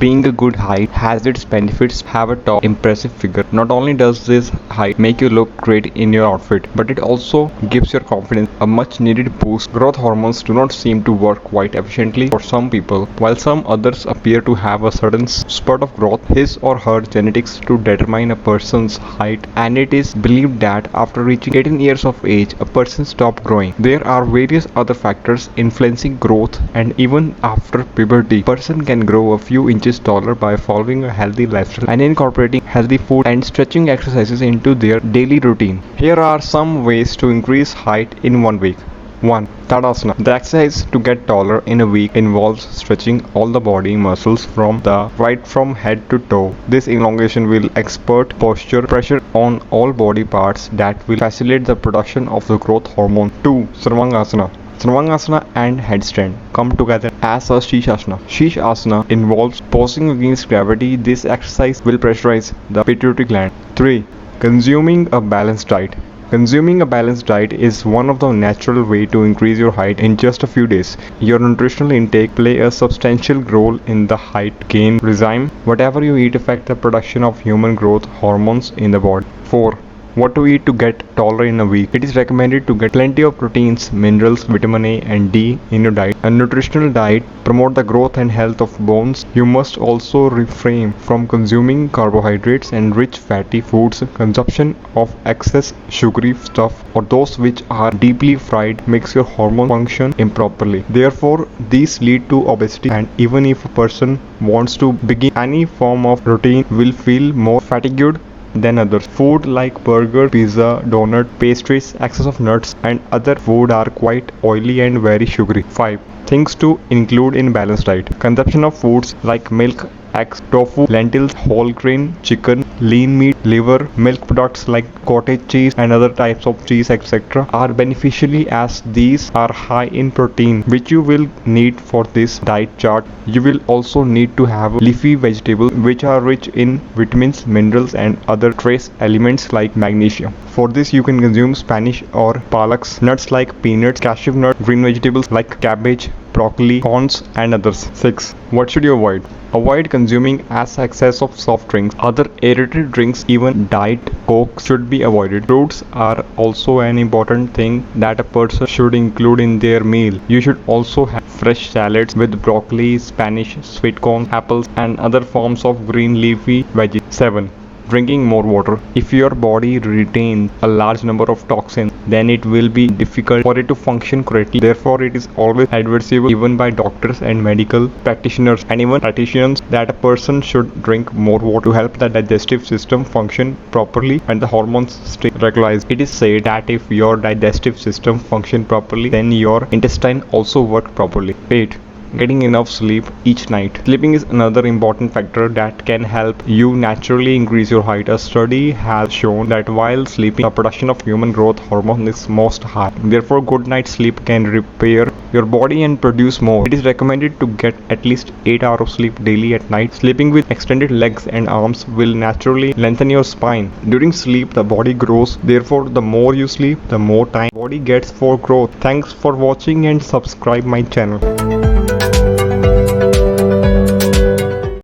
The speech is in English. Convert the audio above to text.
Being a good height has its benefits. Have a tall, impressive figure. Not only does this height make you look great in your outfit, but it also gives your confidence a much needed boost. Growth hormones do not seem to work quite efficiently for some people, while some others appear to have a certain spurt of growth, his or her genetics to determine a person's height, and it is believed that after reaching 18 years of age, a person stops growing. There are various other factors influencing growth, and even after puberty, a person can grow a few inches taller by following a healthy lifestyle and incorporating healthy food and stretching exercises into their daily routine. Here are some ways to increase height in 1 week. 1. Tadasana. The exercise to get taller in a week involves stretching all the body muscles right from head to toe. This elongation will exert posture pressure on all body parts that will facilitate the production of the growth hormone. 2. Sarvangasana. Sarvangasana and headstand come together as a Shishasana. Shishasana involves posing against gravity. This exercise will pressurize the pituitary gland. 3. Consuming a balanced diet. Consuming a balanced diet is one of the natural way to increase your height in just a few days. Your nutritional intake play a substantial role in the height gain regime. Whatever you eat affects the production of human growth hormones in the body. 4. What to eat to get taller in a week. It is recommended to get plenty of proteins, minerals, vitamin A and D in your diet. A nutritional diet promotes the growth and health of bones. You must also refrain from consuming carbohydrates and rich fatty foods. Consumption of excess sugary stuff or those which are deeply fried makes your hormone function improperly. Therefore, these lead to obesity, and even if a person wants to begin any form of routine, will feel more fatigued than others. Food like burger, pizza, donut, pastries, excess of nuts and other food are quite oily and very sugary. 5. Things to include in balanced diet. Consumption of foods like milk, eggs, tofu, lentils, whole grain, chicken, lean meat, liver, milk products like cottage cheese and other types of cheese, etc. are beneficially as these are high in protein, which you will need for this diet chart. You will also need to have leafy vegetables which are rich in vitamins, minerals and other trace elements like magnesium. For this you can consume Spanish or palaks, nuts like peanuts, cashew nut, green vegetables like cabbage, broccoli, corns and others. 6. What should you avoid? Avoid consuming excess of soft drinks. Other aerated drinks, even diet coke, should be avoided. Fruits are also an important thing that a person should include in their meal. You should also have fresh salads with broccoli, Spanish, sweet corn, apples and other forms of green leafy veggies. 7. Drinking more water. If your body retains a large number of toxins, then it will be difficult for it to function correctly. Therefore, it is always advisable, even by doctors and medical practitioners and even dietitians, that a person should drink more water to help the digestive system function properly and the hormones stay regularized. It is said that if your digestive system function properly, then your intestine also work properly. 8. Getting enough sleep each night. Sleeping is another important factor that can help you naturally increase your height. A study has shown that while sleeping, the production of human growth hormone is most high. Therefore, good night's sleep can repair your body and produce more. It is recommended to get at least 8 hours of sleep daily at night. Sleeping with extended legs and arms will naturally lengthen your spine. During sleep, the body grows. Therefore, the more you sleep, the more time the body gets for growth. Thanks for watching and subscribe my channel.